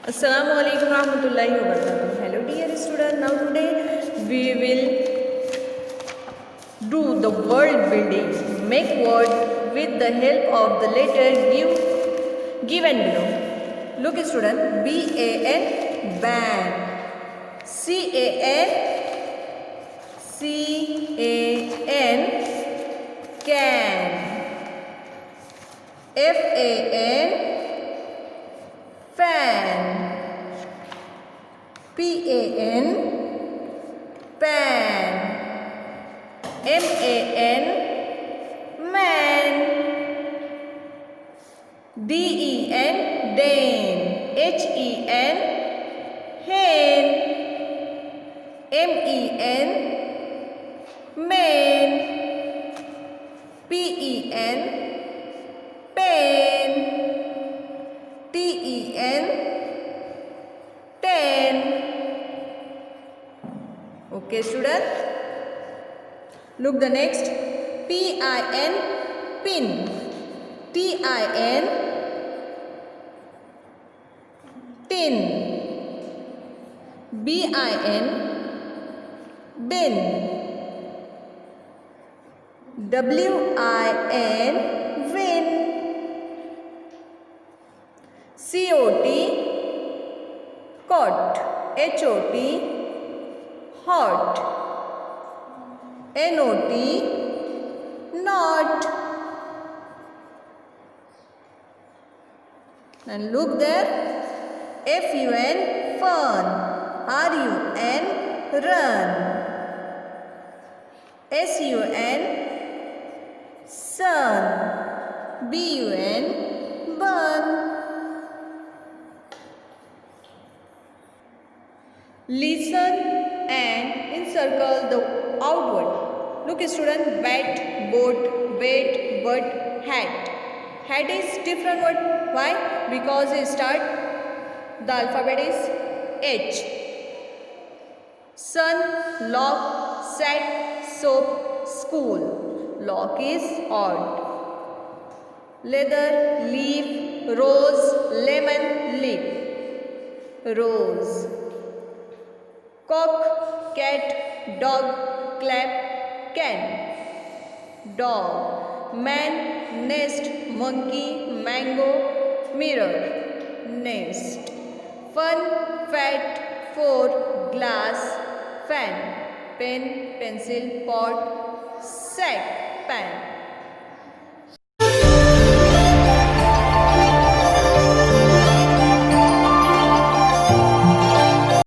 Assalamu alaikum warahmatullahi wabarakatuh. Hello dear student. Now today we will do the word building. Make word with the help of the letter given below. Look student. B-A-N ban. C-A-N can. F-A-N fan. P-A-N pan. M-A-N man. D-E-N den. H-E-N hen. M-E-N men. P-E-N pen. T-E-N ten. Okay student. Look the next. P-I-N pin. T-I-N tin. B-I-N bin. W-I-N win. C-O-T cot. H-O-T hot. N-O-T not. And look there. F-U-N fun. R-U-N run. S-U-N sun. B-U-N bun. Listen and encircle the outward. Look student, bat, boat, weight, bird, hat. Hat is different word. Why? Because it start, the alphabet is H. Sun, lock, set, soap, school. Lock is odd. Leather, leaf, rose, lemon, leaf. Rose. Cock, cat, dog, clap, can. Dog. Man, nest, monkey, mango, mirror. Nest. Fun, fat, four, glass, fan. Pen, pencil, pot, sack, pan.